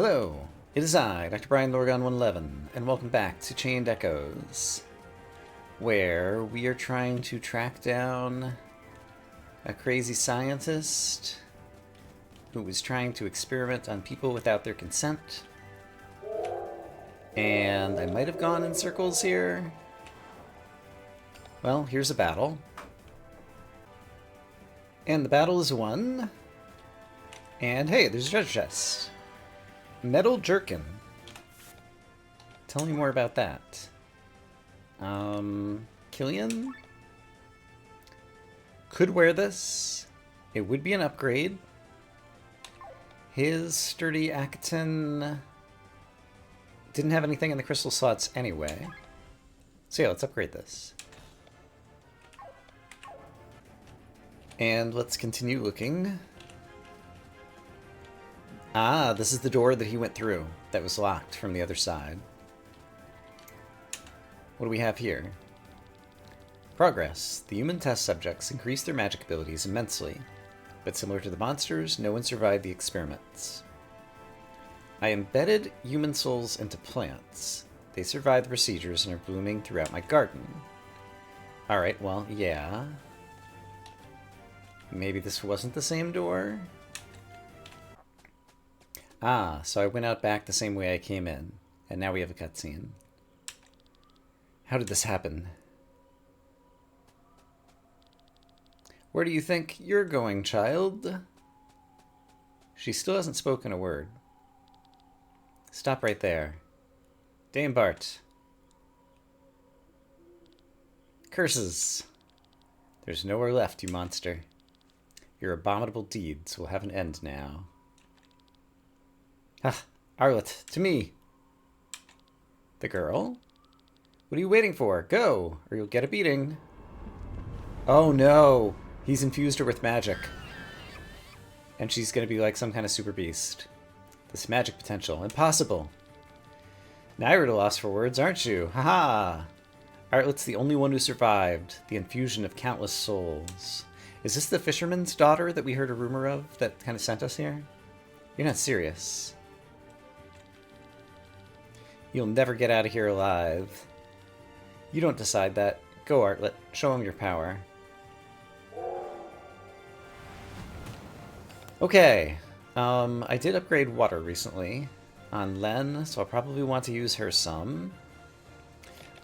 Hello, it is I, Dr. Brian Lorgon 111, and welcome back to Chained Echoes, where we are trying to track down a crazy scientist who was trying to experiment on people without their consent. And I might have gone in circles here. Well, here's a battle. And the battle is won. And hey, there's a treasure chest. Metal jerkin. Tell me more about that. Killian? Could wear this. It would be an upgrade. His sturdy Akaton didn't have anything in the crystal slots anyway. So yeah, let's upgrade this. And let's continue looking. Ah, this is the door that he went through that was locked from the other side. What do we have here? Progress. The human test subjects increased their magic abilities immensely, but similar to the monsters, no one survived the experiments. I embedded human souls into plants. They survived the procedures and are blooming throughout my garden. Alright, well, yeah. Maybe this wasn't the same door? Ah, so I went out back the same way I came in, and now we have a cutscene. How did this happen? Where do you think you're going, child? She still hasn't spoken a word. Stop right there. Dame Bart. Curses. There's nowhere left, you monster. Your abominable deeds will have an end now. Ah, Arlet, to me. The girl? What are you waiting for? Go, or you'll get a beating. Oh no, he's infused her with magic. And she's gonna be like some kind of super beast. This magic potential, impossible. Now you're at a loss for words, aren't you? Haha! Arlet's the only one who survived the infusion of countless souls. Is this the fisherman's daughter that we heard a rumor of that kind of sent us here? You're not serious. You'll never get out of here alive. You don't decide that. Go, Artlet. Show him your power. Okay. I did upgrade water recently on Len, so I'll probably want to use her some.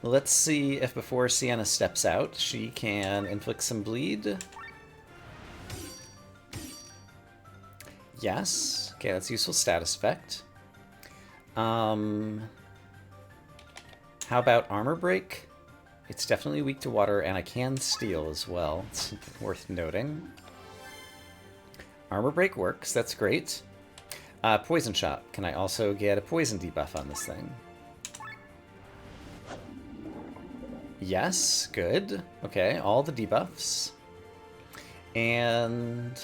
Let's see if before Sienna steps out, she can inflict some bleed. Yes. Okay, that's a useful status effect. How about Armor Break? It's definitely weak to water, and I can steal as well. It's worth noting. Armor Break works, that's great. Poison Shot. Can I also get a poison debuff on this thing? Yes, good. Okay, all the debuffs. And...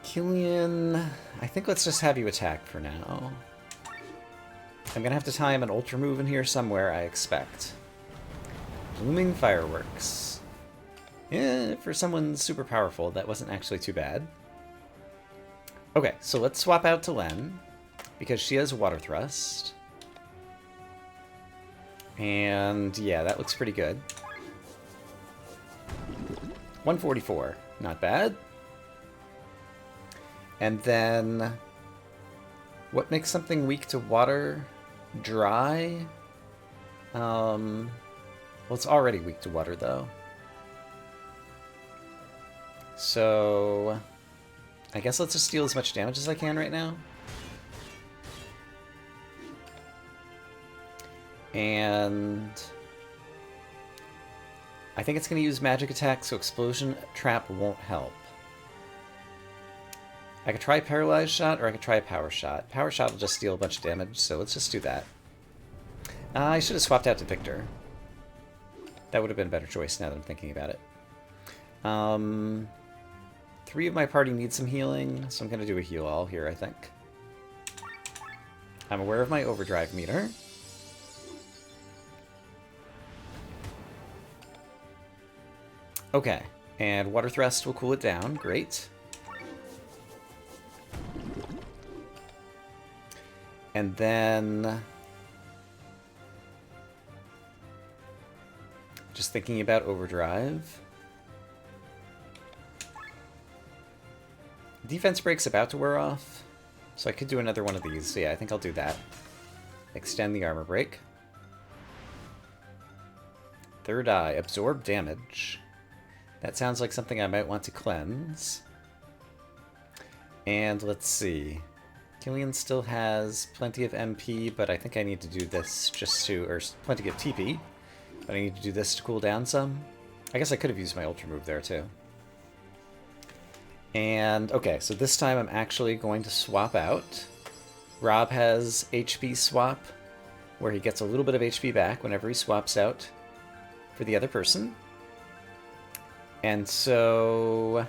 Killian, I think let's just have you attack for now. I'm gonna have to time an ultra move in here somewhere, I expect. Blooming Fireworks. Yeah, for someone super powerful, that wasn't actually too bad. Okay, so let's swap out to Len, because she has Water Thrust. And yeah, that looks pretty good. 144, not bad. And then, what makes something weak to water? Dry? Well, it's already weak to water, though. So, I guess let's just deal as much damage as I can right now. And I think it's going to use magic attack, so Explosion Trap won't help. I could try Paralyzed Shot, or I could try Power Shot. Power Shot will just deal a bunch of damage, so let's just do that. I should have swapped out to Victor. That would have been a better choice now that I'm thinking about it. 3 of my party need some healing, so I'm going to do a heal all here, I think. I'm aware of my overdrive meter. Okay, And Water Thrust will cool it down. Great. And then... just thinking about Overdrive. Defense Break's about to wear off, so I could do another one of these. So yeah, I think I'll do that. Extend the Armor Break. Third Eye, absorb damage. That sounds like something I might want to cleanse. And let's see. Killian still has plenty of MP, but I think I need to do this just to... or plenty of TP, but I need to do this to cool down some. I guess I could have used my Ultra Move there, too. And, okay, so this time I'm actually going to swap out. Rob has HP swap, where he gets a little bit of HP back whenever he swaps out for the other person. And so...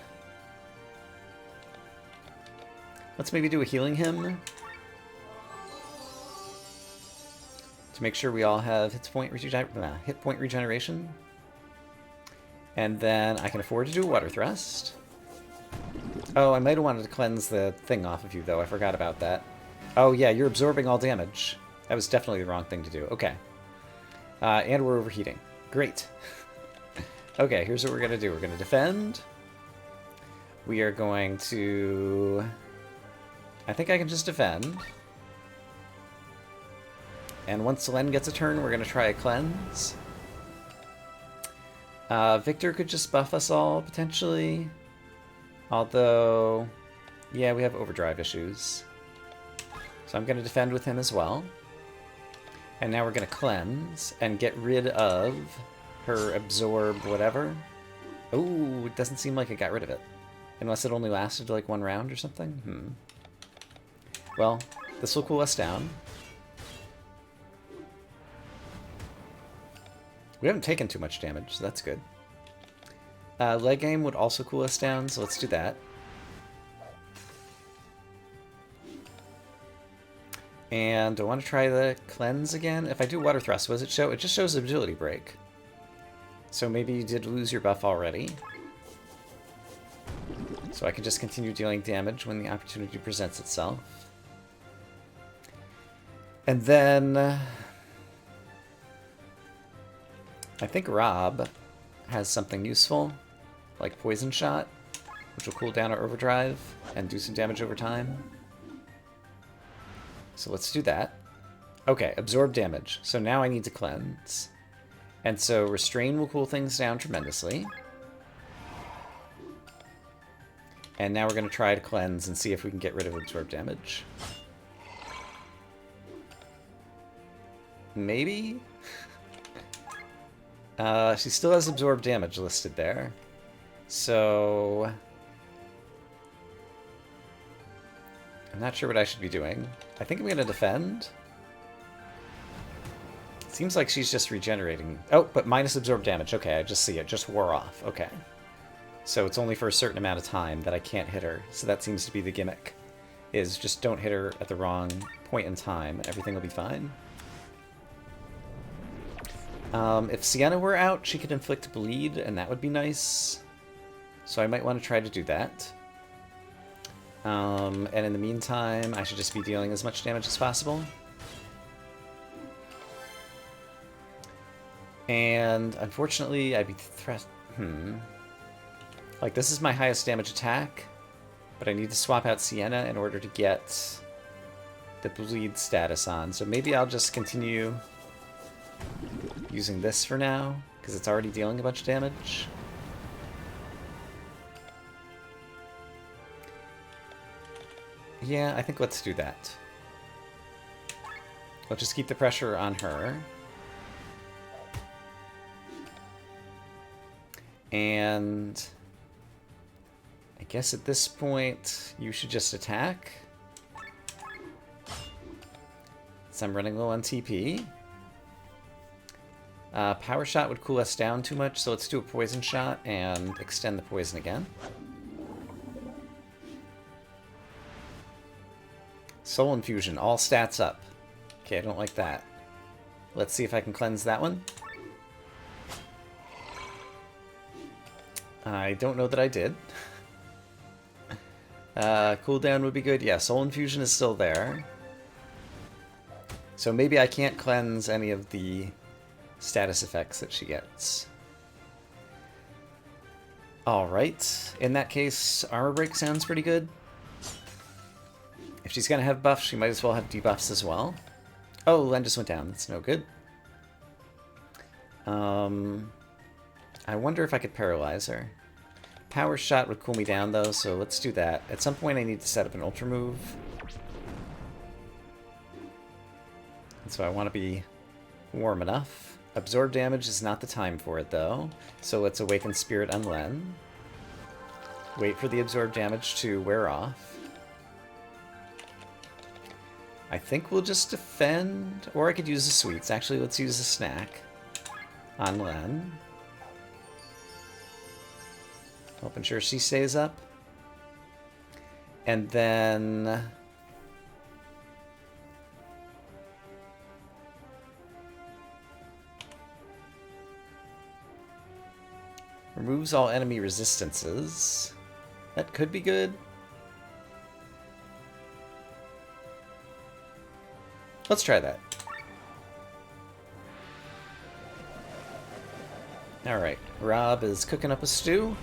let's maybe do a Healing Hymn to make sure we all have hit point regeneration. And then I can afford to do a Water Thrust. Oh, I might have wanted to cleanse the thing off of you, though. I forgot about that. Oh, yeah, you're absorbing all damage. That was definitely the wrong thing to do. Okay. And we're overheating. Great. Okay, here's what we're going to do. We're going to defend. We are going to... I think I can just defend. And once Len gets a turn, we're going to try a cleanse. Victor could just buff us all, potentially. Although, yeah, we have overdrive issues. So I'm going to defend with him as well. And now we're going to cleanse and get rid of her absorb whatever. Oh, it doesn't seem like it got rid of it. Unless it only lasted like one round or something. Well, this will cool us down. We haven't taken too much damage, so that's good. Leg aim would also cool us down, so let's do that. And I want to try the cleanse again. If I do Water Thrust, what does it show? It just shows Agility Break. So maybe you did lose your buff already. So I can just continue dealing damage when the opportunity presents itself. And then... I think Rob has something useful, like Poison Shot, which will cool down our Overdrive and do some damage over time. So let's do that. Okay, absorb damage. So now I need to cleanse. And so Restrain will cool things down tremendously. And now we're going to try to cleanse and see if we can get rid of absorb damage. Maybe? She still has absorb damage listed there. So... I'm not sure what I should be doing. I think I'm going to defend. Seems like she's just regenerating. Oh, but minus absorb damage. Okay, I just see it. Just wore off. Okay. So it's only for a certain amount of time that I can't hit her. So that seems to be the gimmick. Is just don't hit her at the wrong point in time. Everything will be fine. If Sienna were out, she could inflict bleed, and that would be nice. So I might want to try to do that. And in the meantime, I should just be dealing as much damage as possible. And unfortunately, I'd be like, this is my highest damage attack, but I need to swap out Sienna in order to get the bleed status on. So maybe I'll just continue using this for now, because it's already dealing a bunch of damage. Yeah, I think let's do that. Let's just keep the pressure on her. And I guess at this point, you should just attack. So I'm running low on TP. Power Shot would cool us down too much, so let's do a Poison Shot and extend the poison again. Soul Infusion, all stats up. Okay, I don't like that. Let's see if I can cleanse that one. I don't know that I did. Cooldown would be good. Yeah, Soul Infusion is still there. So maybe I can't cleanse any of the status effects that she gets. Alright, in that case, Armor Break sounds pretty good. If she's going to have buffs, she might as well have debuffs as well. Oh, Len just went down. That's no good. I wonder if I could paralyze her. Power Shot would cool me down, though, so let's do that. At some point, I need to set up an Ultra move. And so I want to be warm enough. Absorb damage is not the time for it, though. So let's Awaken Spirit on Len. Wait for the absorb damage to wear off. I think we'll just defend, or I could use the sweets. Actually, let's use a snack on Len. Hoping sure she stays up. And then... removes all enemy resistances. That could be good. Let's try that. Alright, Rob is cooking up a stew.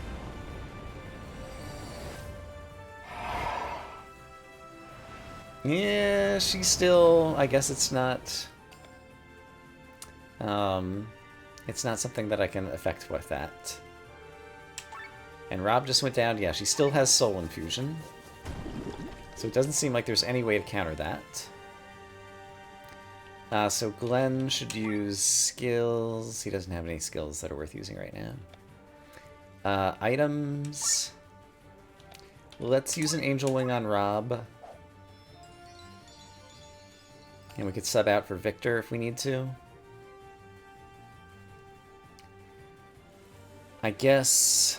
Yeah, she's still... I guess it's not... it's not something that I can affect with that. And Rob just went down. Yeah, she still has Soul Infusion. So it doesn't seem like there's any way to counter that. So Glenn should use skills. He doesn't have any skills that are worth using right now. Items. Let's use an Angel Wing on Rob. And we could sub out for Victor if we need to. I guess...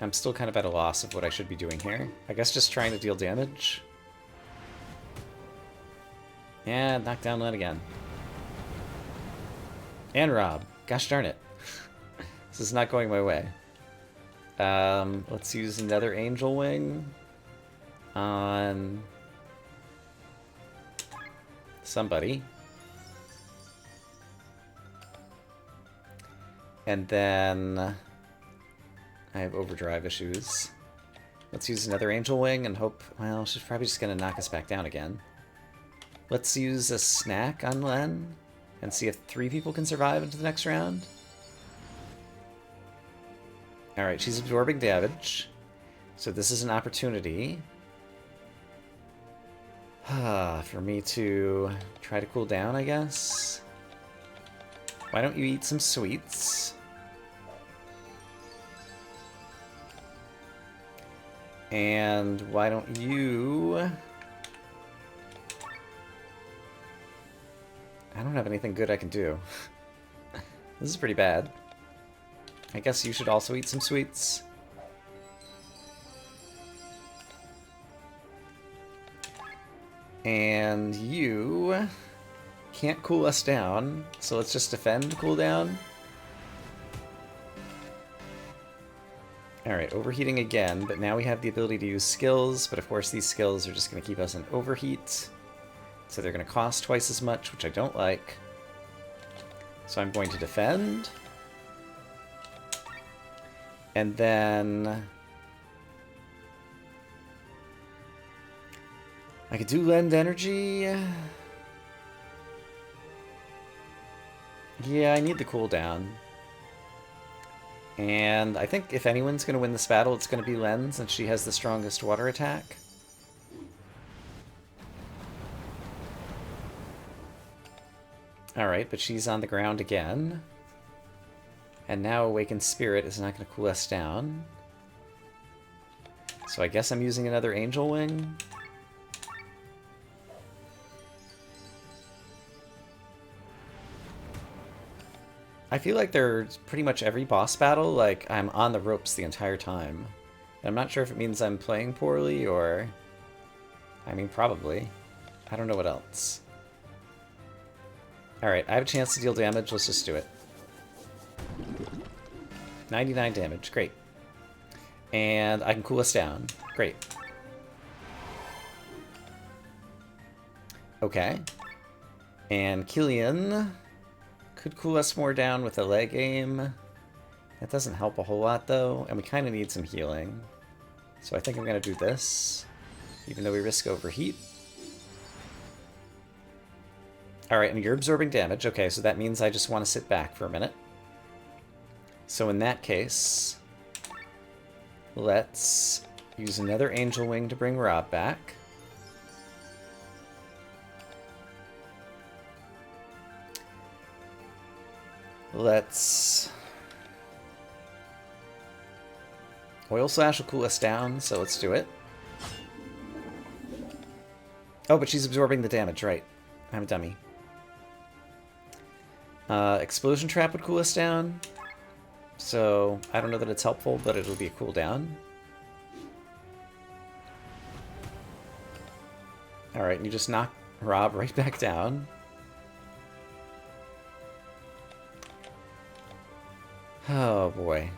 I'm still kind of at a loss of what I should be doing here. I guess just trying to deal damage. Yeah, knock down Len again. And Rob. Gosh darn it. This is not going my way. Let's use another Angel Wing on somebody. And then I have overdrive issues. Let's use another Angel Wing and hope... well, she's probably just going to knock us back down again. Let's use a snack on Len and see if 3 people can survive into the next round. Alright, she's absorbing damage. So this is an opportunity for me to try to cool down, I guess. Why don't you eat some sweets? And why don't you... I don't have anything good I can do. This is pretty bad. I guess you should also eat some sweets. And you can't cool us down, so let's just defend cooldown. Alright, overheating again, but now we have the ability to use skills, but of course these skills are just going to keep us in overheat. So they're going to cost twice as much, which I don't like. So I'm going to defend. And then... I could do lend energy. Yeah, I need the cooldown. And I think if anyone's going to win this battle, it's going to be Len, since she has the strongest water attack. Alright, but she's on the ground again. And now Awakened Spirit is not going to cool us down. So I guess I'm using another Angel Wing. I feel like there's pretty much every boss battle, like, I'm on the ropes the entire time. And I'm not sure if it means I'm playing poorly, or... I mean, probably. I don't know what else. Alright, I have a chance to deal damage, let's just do it. 99 damage. Great. And I can cool us down. Great. Okay. And Killian could cool us more down with a leg aim. That doesn't help a whole lot, though, and we kind of need some healing. So I think I'm going to do this, even though we risk overheat. Alright, and you're absorbing damage. Okay, so that means I just want to sit back for a minute. So in that case, let's use another Angel Wing to bring Rob back. Let's... Oil Slash will cool us down, so let's do it. Oh, but she's absorbing the damage, right. I'm a dummy. Explosion Trap would cool us down. So, I don't know that it's helpful, but it'll be a cooldown. Alright, and you just knock Rob right back down. Oh boy.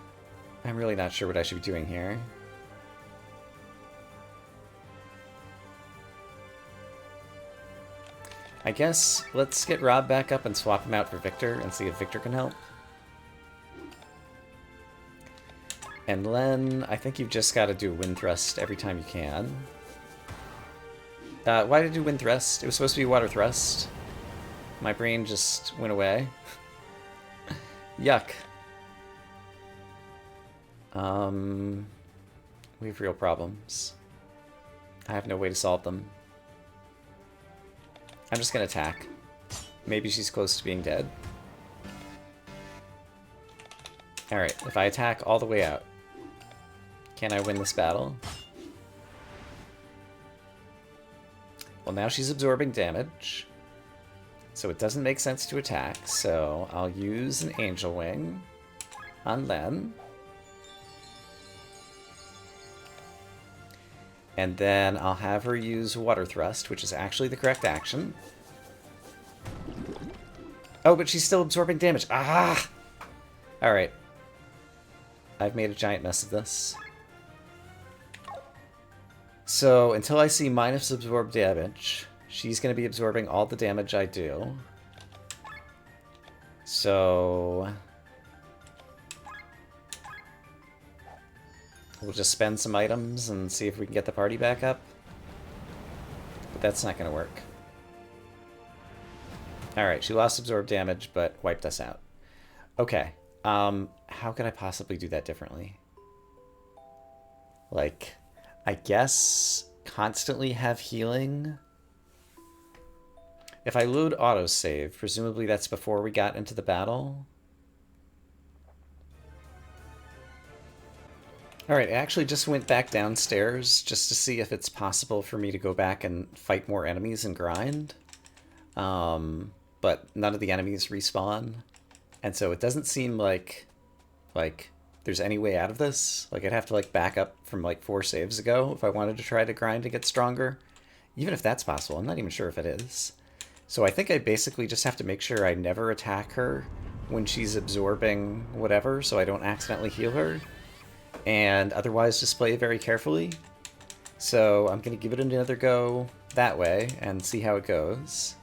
I'm really not sure what I should be doing here. I guess let's get Rob back up and swap him out for Victor and see if Victor can help. And Len, I think you've just got to do Wind Thrust every time you can. Why did I do Wind Thrust? It was supposed to be Water Thrust. My brain just went away. Yuck. We have real problems. I have no way to solve them. I'm just gonna attack. Maybe she's close to being dead. Alright, if I attack all the way out, can I win this battle? Well, now she's absorbing damage, so it doesn't make sense to attack, so I'll use an Angel Wing on Len. And then I'll have her use Water Thrust, which is actually the correct action. Oh, but she's still absorbing damage. Ah! Alright. I've made a giant mess of this. So, until I see minus absorbed damage, she's going to be absorbing all the damage I do. So... we'll just spend some items and see if we can get the party back up. But that's not going to work. Alright, she lost absorbed damage, but wiped us out. Okay. How could I possibly do that differently? Like, I guess constantly have healing. If I load autosave, presumably that's before we got into the battle. Alright, I actually just went back downstairs just to see if it's possible for me to go back and fight more enemies and grind. But none of the enemies respawn. And so it doesn't seem like there's any way out of this. Like, I'd have to, like, back up from, like, 4 saves ago if I wanted to try to grind to get stronger. Even if that's possible, I'm not even sure if it is. So I think I basically just have to make sure I never attack her when she's absorbing whatever, so I don't accidentally heal her. And otherwise just play it very carefully. So I'm going to give it another go that way and see how it goes.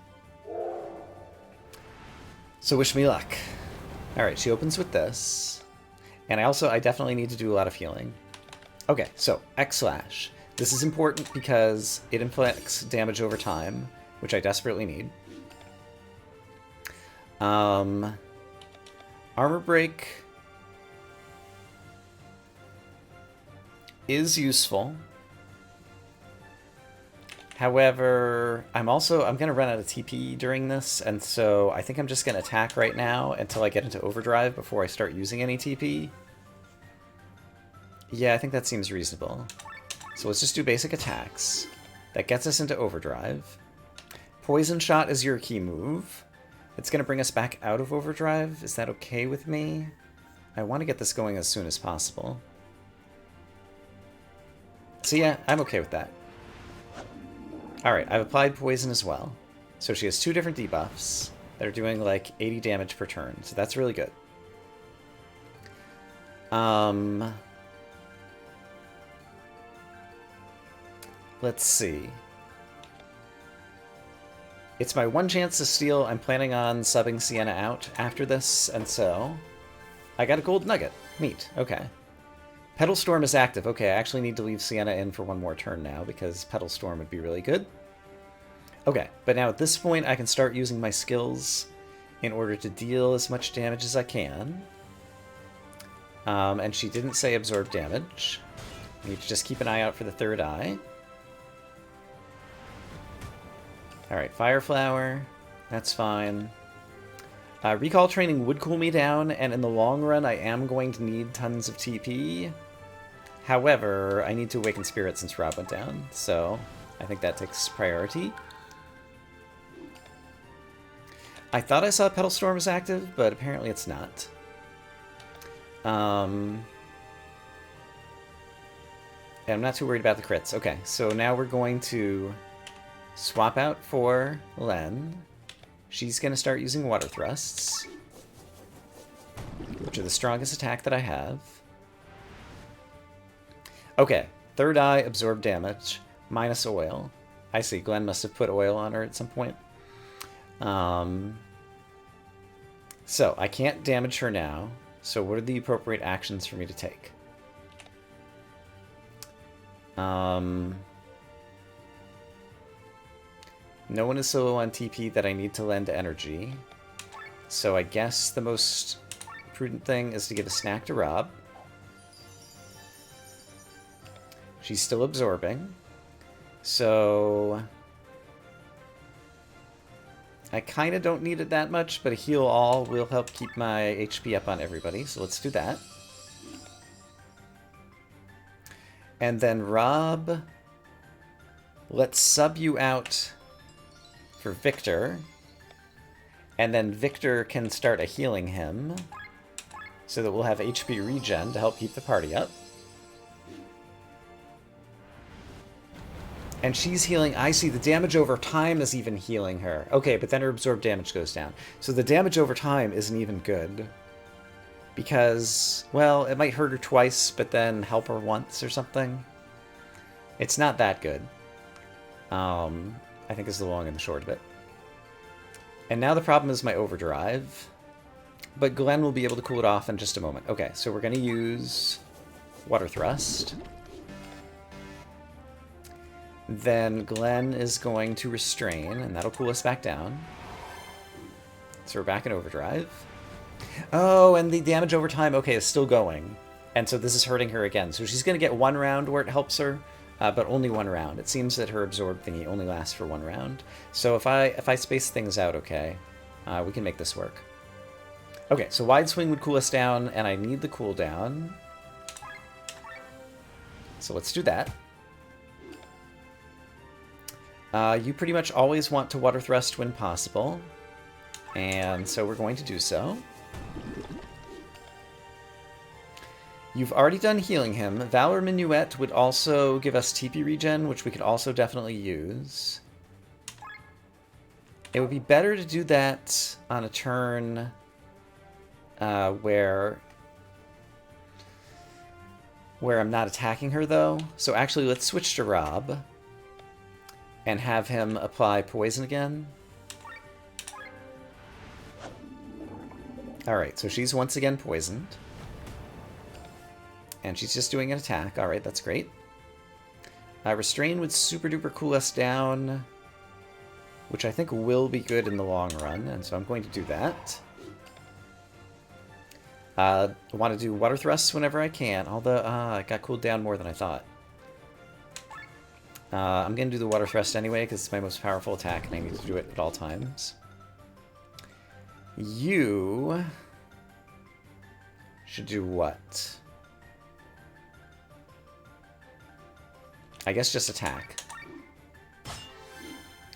So wish me luck. Alright, she opens with this. And I definitely need to do a lot of healing. Okay, so X/. This is important because it inflicts damage over time, which I desperately need. Armor Break is useful. However, I'm going to run out of TP during this, and so I think I'm just going to attack right now until I get into overdrive before I start using any TP. Yeah, I think that seems reasonable. So let's just do basic attacks. That gets us into overdrive. Poison Shot is your key move. It's going to bring us back out of overdrive. Is that okay with me? I want to get this going as soon as possible. So yeah, I'm okay with that. Alright, I've applied poison as well. So she has 2 different debuffs that are doing like 80 damage per turn. So that's really good. Let's see. It's my one chance to steal. I'm planning on subbing Sienna out after this, and so I got a gold nugget. Neat. Okay. Petal Storm is active. Okay, I actually need to leave Sienna in for one more turn now because Petal Storm would be really good. Okay, but now at this point I can start using my skills in order to deal as much damage as I can. And she didn't say absorb damage. I need to just keep an eye out for the third eye. Alright, Fire Flower. That's fine. Recall training would cool me down, and in the long run I am going to need tons of TP. However, I need to awaken Spirit since Rob went down, so I think that takes priority. I thought I saw Petal Storm was active, but apparently it's not. And I'm not too worried about the crits. Okay, so now we're going to swap out for Len. She's going to start using Water Thrusts, which are the strongest attack that I have. Okay, third eye, absorb damage, minus oil. I see, Glenn must have put oil on her at some point. So, I can't damage her now, so what are the appropriate actions for me to take? No one is so low on TP that I need to lend energy. So I guess the most prudent thing is to give a snack to Rob. She's still absorbing. So I kind of don't need it that much, but a heal all will help keep my HP up on everybody. So let's do that. And then Rob, let's sub you out for Victor, and then Victor can start a healing him, so that we'll have HP regen to help keep the party up. And she's healing. I see, the damage over time is even healing her. Okay, but then her absorbed damage goes down. So the damage over time isn't even good. Because, well, it might hurt her twice, but then help her once or something. It's not that good. I think is the long and the short of it. And now the problem is my overdrive. But Glenn will be able to cool it off in just a moment. Okay, so we're going to use Water Thrust. Then Glenn is going to Restrain, and that'll cool us back down. So we're back in overdrive. Oh, and the damage over time, okay, is still going. And so this is hurting her again. So she's going to get one round where it helps her. But only one round. It seems that her absorb thingy only lasts for one round. So if I space things out, okay, we can make this work. Okay, so Wide Swing would cool us down, and I need the cooldown. So let's do that. You pretty much always want to Water Thrust when possible, and so we're going to do so. You've already done healing him. Valor Minuet would also give us TP regen, which we could also definitely use. It would be better to do that on a turn where I'm not attacking her, though. So actually, let's switch to Rob and have him apply poison again. Alright, so she's once again poisoned. And she's just doing an attack. Alright, that's great. Restrain would super duper cool us down, which I think will be good in the long run, and so I'm going to do that. I want to do Water Thrusts whenever I can, although it got cooled down more than I thought. I'm going to do the Water Thrust anyway, because it's my most powerful attack, and I need to do it at all times. You should do what? I guess just attack.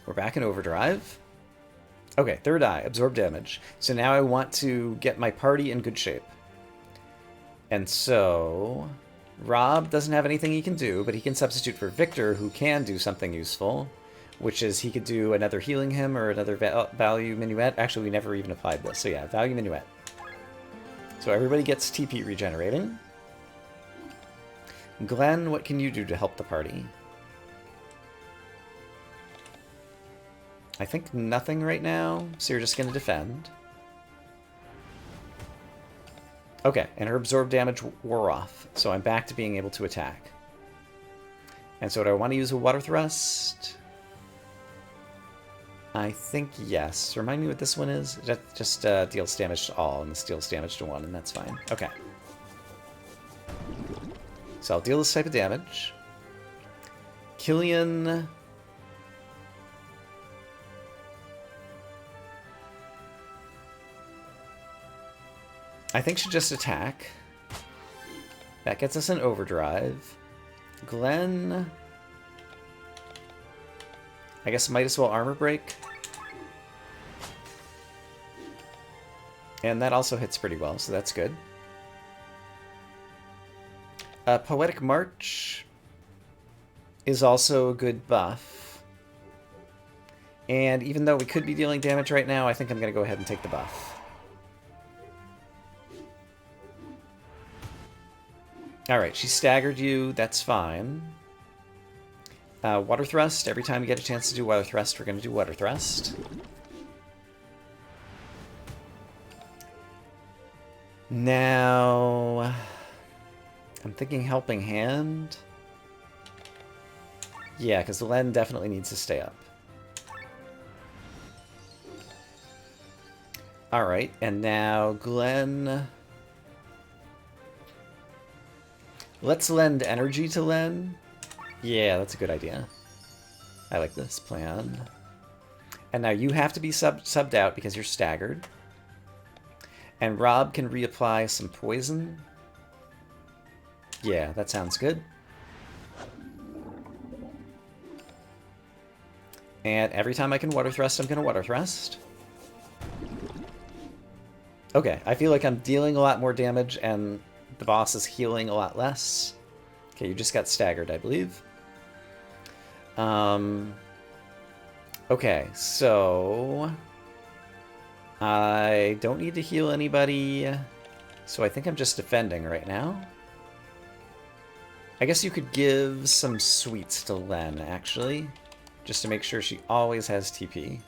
We're back in overdrive. Okay, third eye, absorb damage. So now I want to get my party in good shape. And so Rob doesn't have anything he can do, but he can substitute for Victor, who can do something useful, which is he could do another healing him or another value minuet. Actually, we never even applied this. So yeah, value minuet. So everybody gets TP regenerating. Glenn, what can you do to help the party? I think nothing right now, so you're just going to defend. Okay, and her absorb damage wore off, so I'm back to being able to attack. And so do I want to use a water thrust? I think yes. Remind me what this one is? That just deals damage to all, and this deals damage to one, and that's fine. Okay. So I'll deal this type of damage. Killian... I think should just attack. That gets us an overdrive. Glenn... I guess might as well armor break. And that also hits pretty well, so that's good. Poetic March is also a good buff. And even though we could be dealing damage right now, I think I'm going to go ahead and take the buff. Alright, she staggered you. That's fine. Water Thrust. Every time you get a chance to do Water Thrust, we're going to do Water Thrust. Now... I'm thinking Helping Hand. Yeah, because Len definitely needs to stay up. Alright, and now Glenn... Let's lend energy to Len. Yeah, that's a good idea. I like this plan. And now you have to be subbed out because you're staggered. And Rob can reapply some poison. Yeah, that sounds good. And every time I can Water Thrust, I'm going to Water Thrust. Okay, I feel like I'm dealing a lot more damage and the boss is healing a lot less. Okay, you just got staggered, I believe. Okay, so... I don't need to heal anybody, so I think I'm just defending right now. I guess you could give some sweets to Len, actually, just to make sure she always has TP.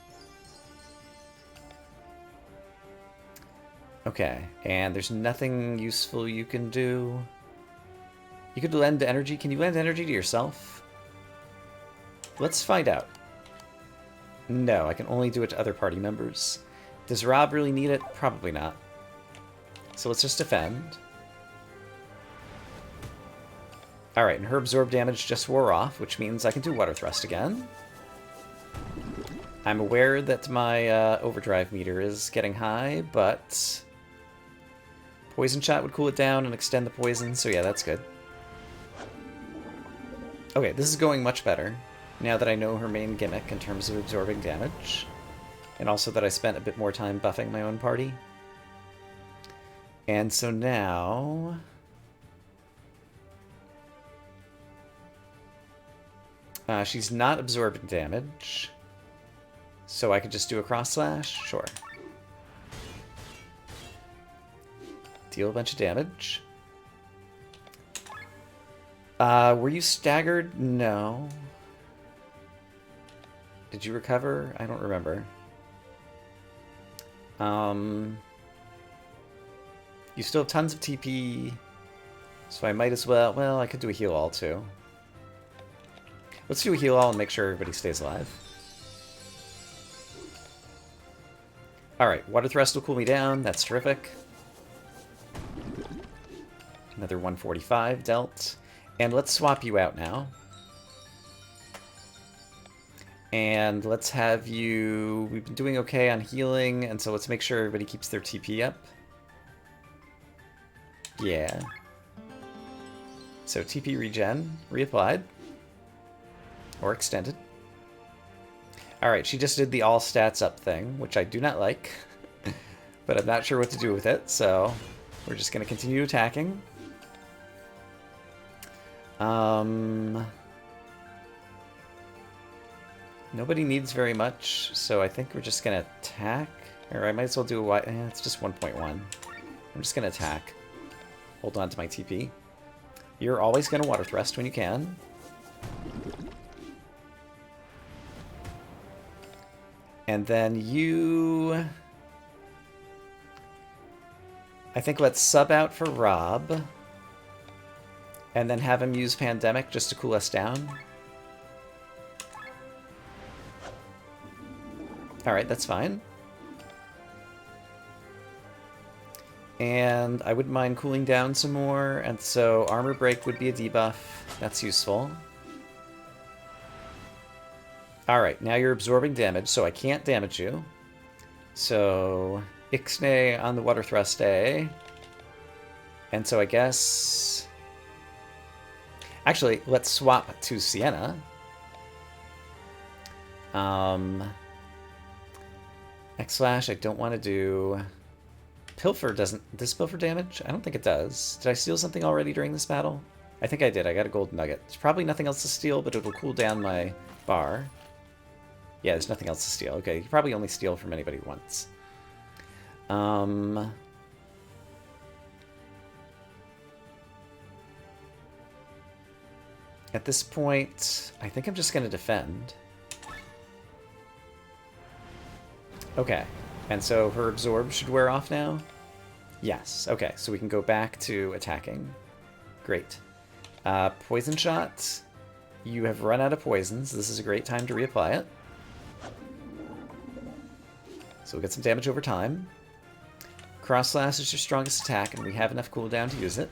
Okay, and there's nothing useful you can do. You could lend energy. Can you lend energy to yourself? Let's find out. No, I can only do it to other party members. Does Rob really need it? Probably not. So let's just defend. Alright, and her absorb damage just wore off, which means I can do Water Thrust again. I'm aware that my overdrive meter is getting high, but... Poison Shot would cool it down and extend the poison, so yeah, that's good. Okay, this is going much better, now that I know her main gimmick in terms of absorbing damage. And also that I spent a bit more time buffing my own party. And so now... she's not absorbing damage. So I could just do a cross slash? Sure. Deal a bunch of damage. Were you staggered? No. Did you recover? I don't remember. You still have tons of TP, so I might as well... Well, I could do a heal all, too. Let's do a heal all and make sure everybody stays alive. Alright, Water Thrust will cool me down. That's terrific. Another 145 dealt. And let's swap you out now. And let's have you... We've been doing okay on healing, and so let's make sure everybody keeps their TP up. Yeah. So TP regen, reapplied. Or extended. Alright, she just did the all stats up thing, which I do not like. But I'm not sure what to do with it, so we're just going to continue attacking. Nobody needs very much, so I think we're just going to attack. Or I might as well do a... it's just 1.1. I'm just going to attack. Hold on to my TP. You're always going to Water Thrust when you can. And then you... I think let's sub out for Rob. And then have him use Pandemic just to cool us down. Alright, that's fine. And I wouldn't mind cooling down some more, and so Armor Break would be a debuff. That's useful. Alright, now you're absorbing damage, so I can't damage you. So, Ixnay on the Water Thrust A. And so I guess... Actually, let's swap to Sienna. X-Slash, I don't want to do... Pilfer doesn't... Does Pilfer damage? I don't think it does. Did I steal something already during this battle? I think I did. I got a gold nugget. There's probably nothing else to steal, but it'll cool down my bar. Yeah, there's nothing else to steal. Okay, you can probably only steal from anybody once. At this point, I think I'm just going to defend. Okay, and so her absorb should wear off now? Yes, okay, so we can go back to attacking. Great. Poison shot. You have run out of poisons. This is a great time to reapply it. So we'll get some damage over time. Cross Slash is your strongest attack, and we have enough cooldown to use it.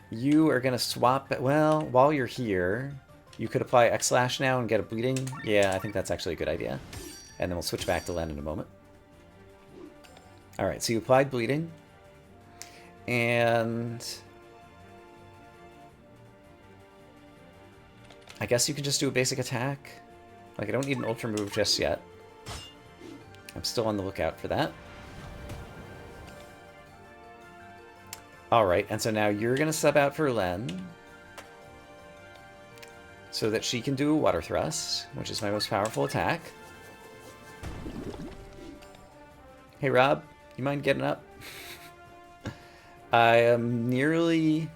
You are going to swap... Well, while you're here, you could apply X-Slash now and get a bleeding. Yeah, I think that's actually a good idea. And then we'll switch back to Len in a moment. Alright, so you applied bleeding. And... I guess you can just do a basic attack. Like, I don't need an ultra move just yet. I'm still on the lookout for that. Alright, and so now you're going to sub out for Len. So that she can do a Water Thrust, which is my most powerful attack. Hey Rob, you mind getting up? I am nearly...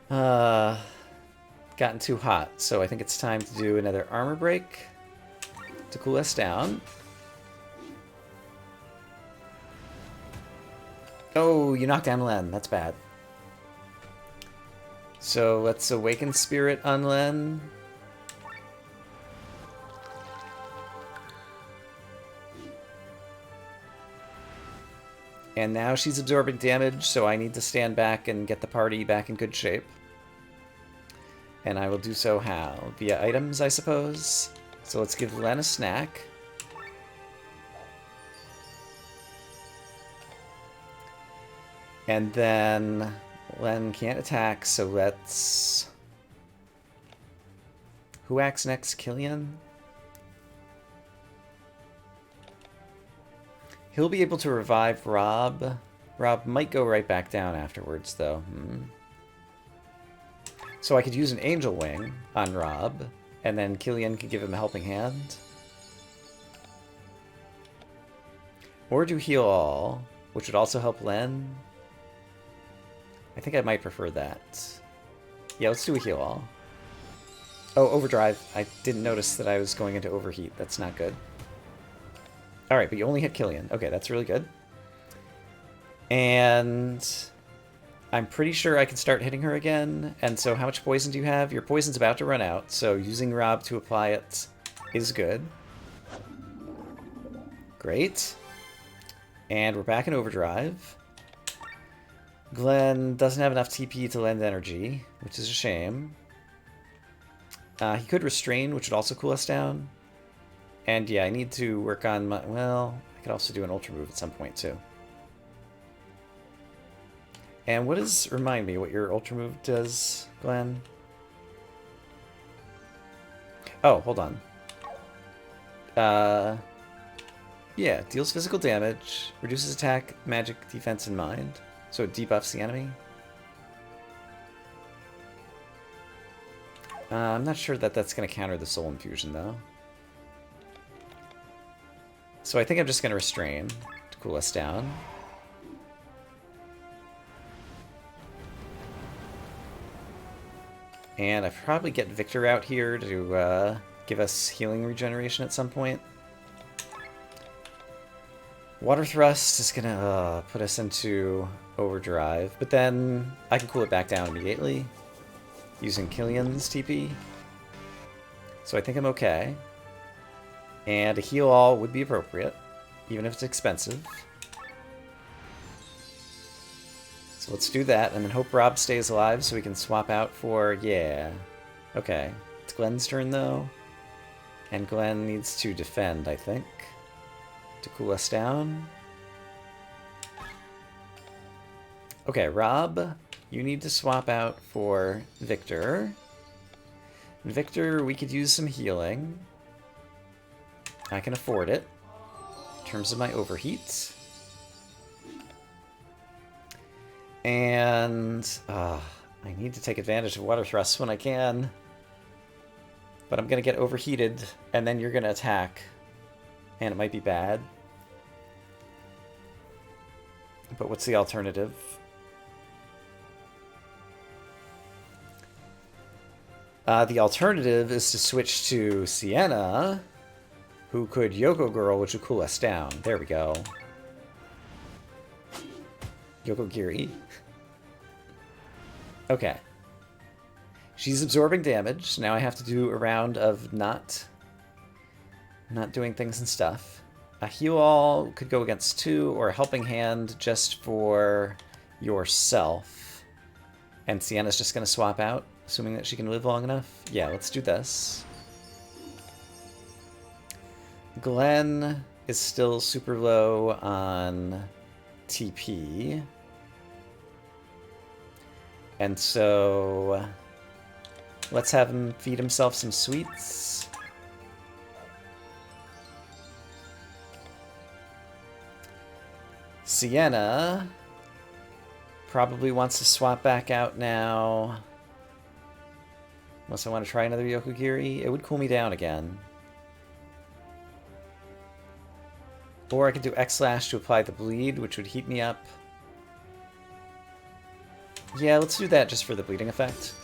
gotten too hot, so I think it's time to do another Armor Break to cool us down. Oh, you knocked down Len. That's bad. So let's Awaken Spirit on Len. And now she's absorbing damage, so I need to stand back and get the party back in good shape. And I will do so how? Via items, I suppose? So let's give Len a snack. And then Len can't attack, so let's... Who acts next? Killian? He'll be able to revive Rob. Rob might go right back down afterwards, though. So I could use an Angel Wing on Rob, and then Killian could give him a helping hand. Or do Heal All, which would also help Len. I think I might prefer that. Yeah, let's do a Heal All. Oh, Overdrive. I didn't notice that I was going into Overheat. That's not good. Alright, but you only hit Killian. Okay, that's really good. And... I'm pretty sure I can start hitting her again. And so how much poison do you have? Your poison's about to run out, so using Rob to apply it is good. Great. And we're back in Overdrive. Glenn doesn't have enough TP to lend energy, which is a shame. He could Restrain, which would also cool us down. And yeah, I need to work on my... Well, I could also do an Ultra move at some point, too. And what is... Remind me what your Ultra move does, Glenn? Oh, hold on. Yeah, deals physical damage, reduces attack, magic, defense, and mind. So it debuffs the enemy. I'm not sure that that's going to counter the Soul Infusion, though. So I think I'm just going to restrain to cool us down. And I probably get Victor out here to give us healing regeneration at some point. Water Thrust is going to put us into overdrive, but then I can cool it back down immediately using Killian's TP. So I think I'm okay. And a heal all would be appropriate, even if it's expensive. So let's do that, and then hope Rob stays alive so we can swap out for... yeah. Okay. It's Glenn's turn, though. And Glenn needs to defend, I think, to cool us down. Okay, Rob, you need to swap out for Victor. Victor, we could use some healing. I can afford it in terms of my overheat. And I need to take advantage of water thrusts when I can. But I'm going to get overheated, and then you're going to attack. And it might be bad. But what's the alternative? The alternative is to switch to Sienna, who could Yoko Girl, which would cool us down. There we go. Yoko Giri. Okay. She's absorbing damage. Now I have to do a round of not doing things and stuff. A heal all could go against 2, or a helping hand just for yourself. And Sienna's just going to swap out, assuming that she can live long enough. Yeah, let's do this. Glenn is still super low on TP. And so let's have him feed himself some sweets. Sienna probably wants to swap back out now. Unless I want to try another Yokogiri. It would cool me down again. Or I could do X-Slash to apply the bleed, which would heat me up. Yeah, let's do that just for the bleeding effect.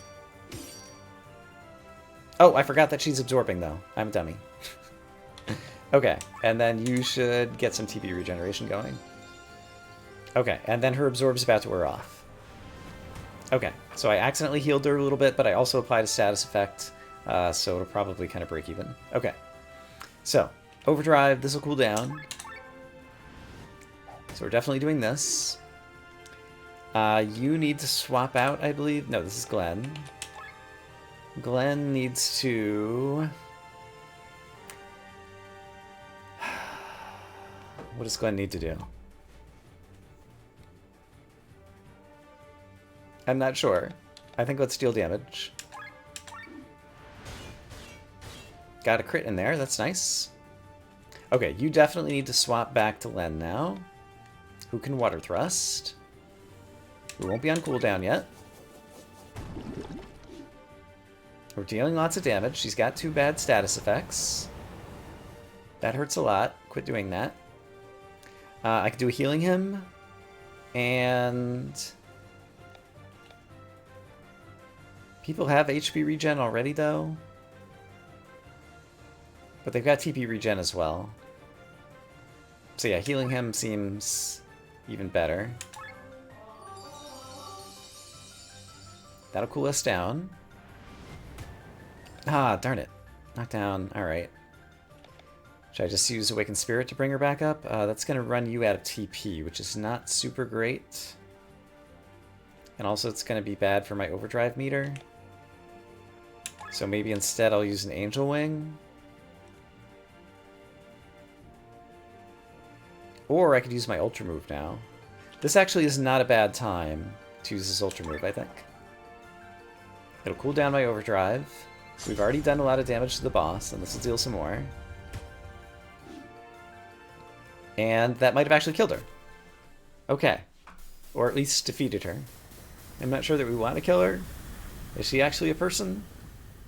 Oh, I forgot that she's absorbing, though. I'm a dummy. Okay, and then you should get some TP regeneration going. Okay, and then her absorb's about to wear off. Okay, so I accidentally healed her a little bit, but I also applied a status effect, so it'll probably kind of break even. Okay, so overdrive, this will cool down. So we're definitely doing this. You need to swap out, I believe. No, this is Glenn. Glenn needs to... What does Glenn need to do? I'm not sure. I think let's deal damage. Got a crit in there. That's nice. Okay, you definitely need to swap back to Len now. Who can water thrust? We won't be on cooldown yet. We're dealing lots of damage. She's got 2 bad status effects. That hurts a lot. Quit doing that. I could do a healing him. And... people have HP regen already, though. But they've got TP regen as well. So yeah, healing him seems even better. That'll cool us down. Ah, darn it. Knockdown. Alright. Should I just use Awakened Spirit to bring her back up? That's going to run you out of TP, which is not super great. And also it's going to be bad for my overdrive meter. So maybe instead I'll use an Angel Wing. Or I could use my Ultra Move now. This actually is not a bad time to use this Ultra Move, I think. It'll cool down my overdrive. We've already done a lot of damage to the boss, and this will deal some more. And that might have actually killed her. Okay. Or at least defeated her. I'm not sure that we want to kill her. Is she actually a person?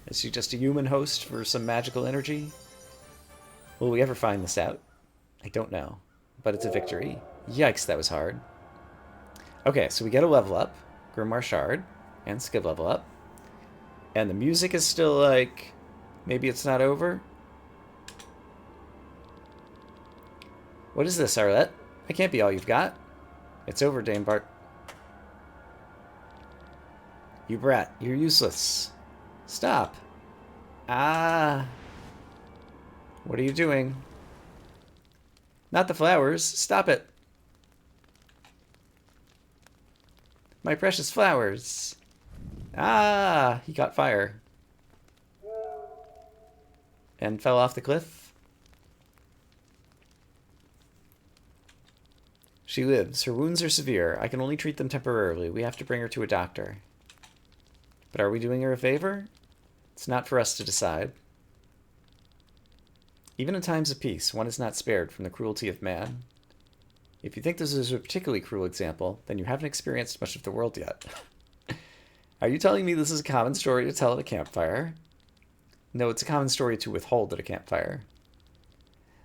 Is she just a human host for some magical energy? Will we ever find this out? I don't know. But it's a victory. Yikes, that was hard. Okay, so we get a level up. Grimoire Shard. And skill level up. And the music is still like... Maybe it's not over? What is this, Arlette? That can't be all you've got. It's over, Dame Bart. You brat, you're useless. Stop. Ah. What are you doing? Not the flowers. Stop it. My precious flowers. Ah, he caught fire. And fell off the cliff. She lives. Her wounds are severe. I can only treat them temporarily. We have to bring her to a doctor. But are we doing her a favor? It's not for us to decide. Even in times of peace, one is not spared from the cruelty of man. If you think this is a particularly cruel example, then you haven't experienced much of the world yet. Are you telling me this is a common story to tell at a campfire? No, it's a common story to withhold at a campfire.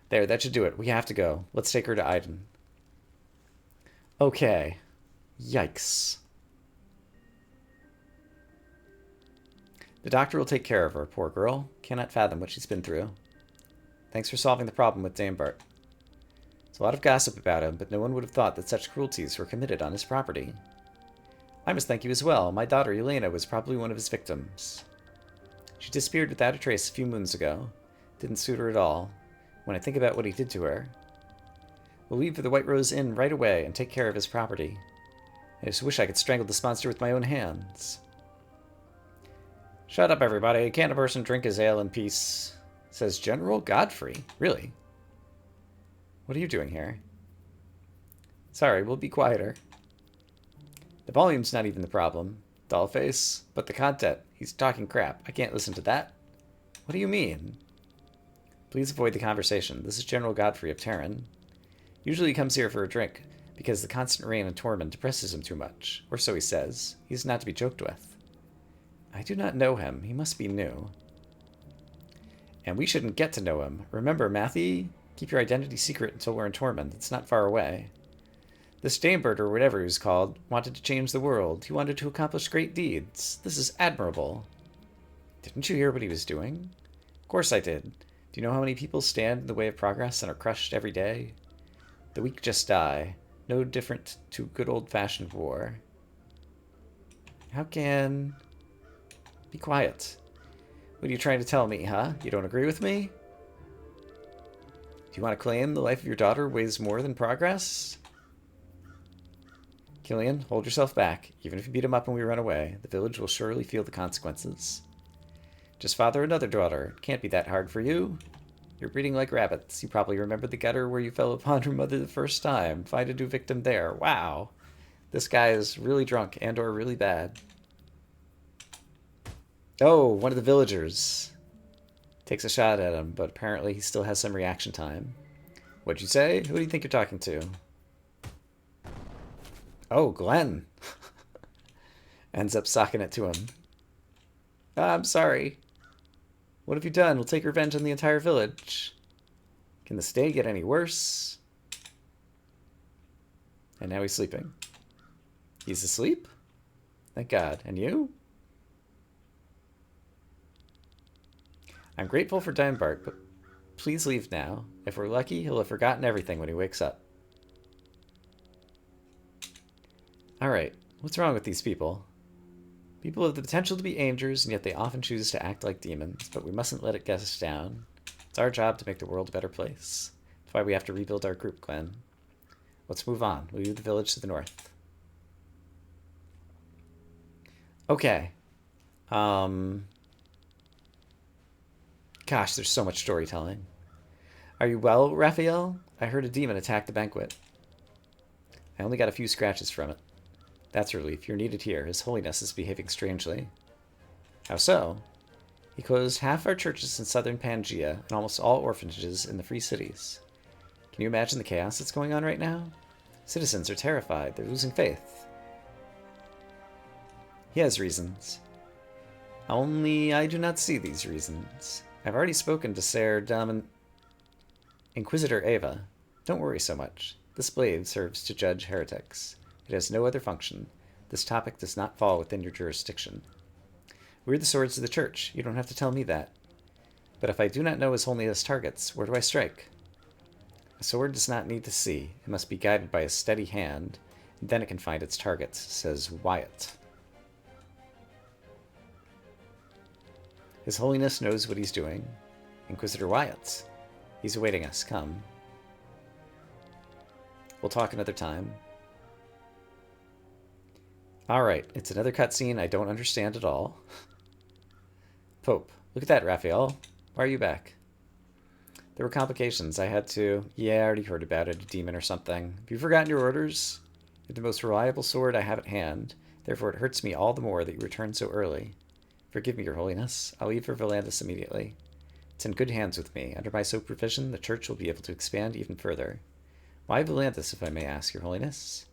There, that should do it. We have to go. Let's take her to Aiden. Okay. Yikes. The doctor will take care of her, poor girl. Cannot fathom what she's been through. Thanks for solving the problem with Dame Bart. There's a lot of gossip about him, but no one would have thought that such cruelties were committed on his property. I must thank you as well. My daughter, Elena, was probably one of his victims. She disappeared without a trace a few moons ago. Didn't suit her at all. When I think about what he did to her... We'll leave for the White Rose Inn right away and take care of his property. I just wish I could strangle this monster with my own hands. Shut up, everybody. Can't a person drink his ale in peace? Says General Godfrey. Really? What are you doing here? Sorry, we'll be quieter. The volume's not even the problem. Dollface. But the content. He's talking crap. I can't listen to that. What do you mean? Please avoid the conversation. This is General Godfrey of Terran. Usually he comes here for a drink, because the constant rain and torment depresses him too much. Or so he says. He's not to be joked with. I do not know him. He must be new. And we shouldn't get to know him. Remember, Matthew? Keep your identity secret until we're in Torment. It's not far away. This Damebird, or whatever he was called, wanted to change the world. He wanted to accomplish great deeds. This is admirable. Didn't you hear what he was doing? Of course I did. Do you know how many people stand in the way of progress and are crushed every day? The weak just die. No different to good old-fashioned war. How can... Be quiet. What are you trying to tell me, huh? You don't agree with me? Do you want to claim the life of your daughter weighs more than progress? Killian, hold yourself back. Even if you beat him up and we run away, the village will surely feel the consequences. Just father another daughter. It can't be that hard for you. You're breeding like rabbits. You probably remember the gutter where you fell upon your mother the first time. Find a new victim there. Wow. This guy is really drunk and or really bad. Oh, one of the villagers. Takes a shot at him, but apparently he still has some reaction time. What'd you say? Who do you think you're talking to? Oh, Glenn. Ends up socking it to him. I'm sorry. What have you done? We'll take revenge on the entire village. Can this day get any worse? And now he's sleeping. He's asleep? Thank God. And you? I'm grateful for Dimebart, but please leave now. If we're lucky, he'll have forgotten everything when he wakes up. Alright, what's wrong with these people? People have the potential to be angels, and yet they often choose to act like demons, but we mustn't let it get us down. It's our job to make the world a better place. That's why we have to rebuild our group, Glenn. Let's move on. We'll leave the village to the north. Okay. Gosh, there's so much storytelling. Are you well, Raphael? I heard a demon attack the banquet. I only got a few scratches from it. That's a relief. You're needed here. His Holiness is behaving strangely. How so? He closed half our churches in southern Pangaea and almost all orphanages in the Free Cities. Can you imagine the chaos that's going on right now? Citizens are terrified. They're losing faith. He has reasons. Only I do not see these reasons. I've already spoken to Ser Inquisitor Ava. Don't worry so much. This blade serves to judge heretics. It has no other function. This topic does not fall within your jurisdiction. We're the swords of the church. You don't have to tell me that. But if I do not know His Holiness' targets, where do I strike? A sword does not need to see. It must be guided by a steady hand, and then it can find its targets, says Wyatt. His Holiness knows what he's doing. Inquisitor Wyatt. He's awaiting us. Come. We'll talk another time. Alright, it's another cutscene I don't understand at all. Pope. Look at that, Raphael. Why are you back? There were complications. I had to... Yeah, I already heard about it. A demon or something. Have you forgotten your orders? You're the most reliable sword I have at hand. Therefore, it hurts me all the more that you returned so early. Forgive me, Your Holiness. I'll leave for Volantis immediately. It's in good hands with me. Under my supervision, the Church will be able to expand even further. Why Volantis, if I may ask, Your Holiness?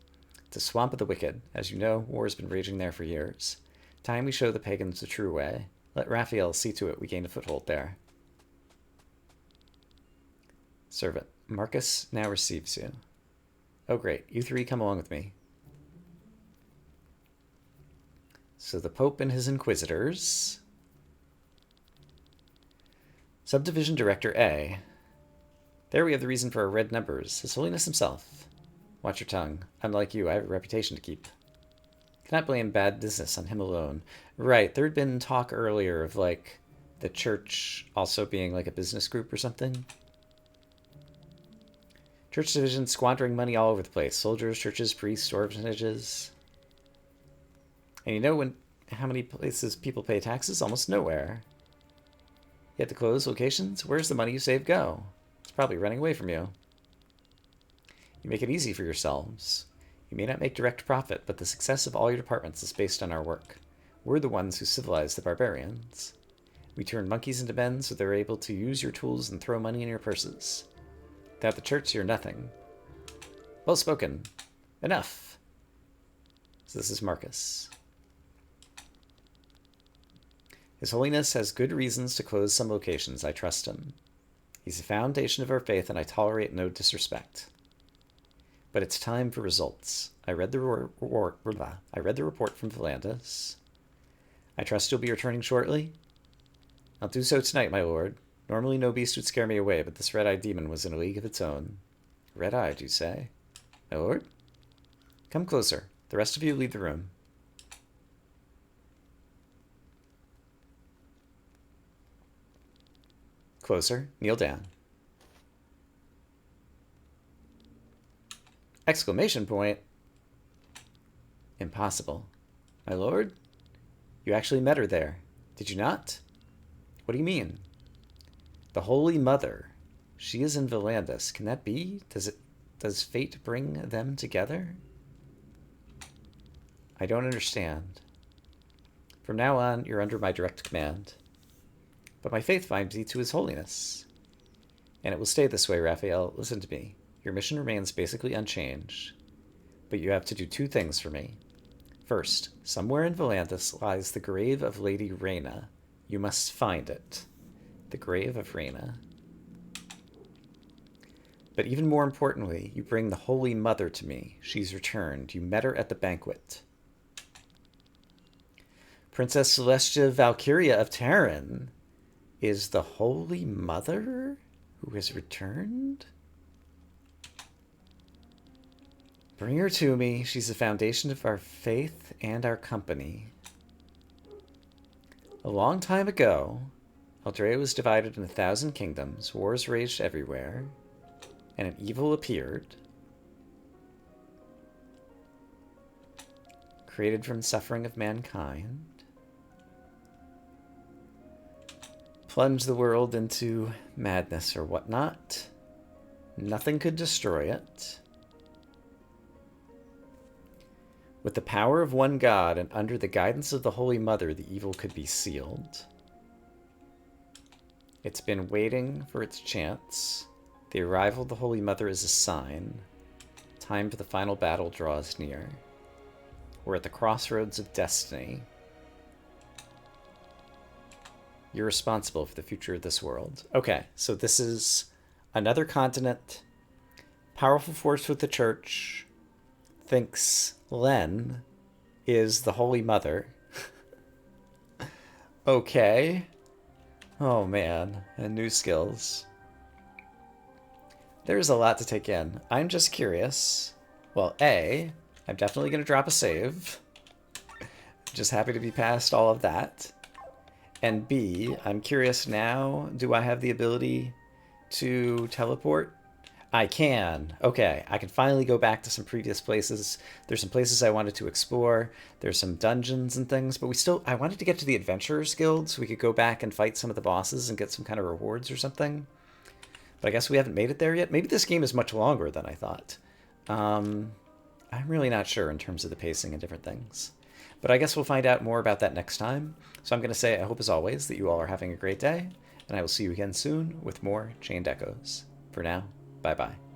It's a swamp of the wicked. As you know, war has been raging there for years. Time we show the pagans the true way. Let Raphael see to it we gain a foothold there. Servant. Marcus now receives you. Oh great, you three come along with me. So the Pope and his Inquisitors. Subdivision Director A. There we have the reason for our red numbers. His Holiness himself. Watch your tongue. Unlike you, I have a reputation to keep. Cannot blame bad business on him alone. Right, there had been talk earlier of, like, the church also being, like, a business group or something. Church division squandering money all over the place. Soldiers, churches, priests, orphanages. And you know how many places people pay taxes? Almost nowhere. You have to close locations? Where's the money you save go? It's probably running away from you. You make it easy for yourselves. You may not make direct profit, but the success of all your departments is based on our work. We're the ones who civilize the barbarians. We turn monkeys into men so they're able to use your tools and throw money in your purses. Without the church, you're nothing. Well spoken. Enough. So this is Marcus. His Holiness has good reasons to close some locations. I trust him. He's the foundation of our faith, and I tolerate no disrespect. But it's time for results. I read the report from Volantis. I trust you'll be returning shortly? I'll do so tonight, my lord. Normally no beast would scare me away, but this red-eyed demon was in a league of its own. Red-eyed, you say? My lord? Come closer. The rest of you leave the room. Closer. Kneel down. Exclamation point. Impossible. My lord? You actually met her there. Did you not? What do you mean? The Holy Mother. She is in Volantis. Can that be? Does fate bring them together? I don't understand. From now on, you're under my direct command. But my faith binds me to His Holiness. And it will stay this way, Raphael. Listen to me. Your mission remains basically unchanged. But you have to do two things for me. First, somewhere in Volantis lies the grave of Lady Reyna. You must find it. The grave of Reyna. But even more importantly, you bring the Holy Mother to me. She's returned. You met her at the banquet. Princess Celestia Valkyria of Terran is the Holy Mother who has returned? Bring her to me. She's the foundation of our faith and our company. A long time ago, Aldrea was divided in 1,000 kingdoms, wars raged everywhere, and an evil appeared, created from suffering of mankind, plunged the world into madness or whatnot. Nothing could destroy it. With the power of one God and under the guidance of the Holy Mother, the evil could be sealed. It's been waiting for its chance. The arrival of the Holy Mother is a sign. Time for the final battle draws near. We're at the crossroads of destiny. You're responsible for the future of this world. Okay, so this is another continent. Powerful force with the church thinks Len is the Holy Mother. Okay. Oh man, and new skills. There's a lot to take in. I'm just curious. Well, A, I'm definitely going to drop a save. Just happy to be past all of that. And B, I'm curious now, do I have the ability to teleport? I can. Okay, I can finally go back to some previous places. There's some places I wanted to explore. There's some dungeons and things, but I wanted to get to the Adventurers Guild so we could go back and fight some of the bosses and get some kind of rewards or something. But I guess we haven't made it there yet. Maybe this game is much longer than I thought. I'm really not sure in terms of the pacing and different things. But I guess we'll find out more about that next time. So I'm going to say I hope as always that you all are having a great day, and I will see you again soon with more Chained Echoes. For now, bye-bye.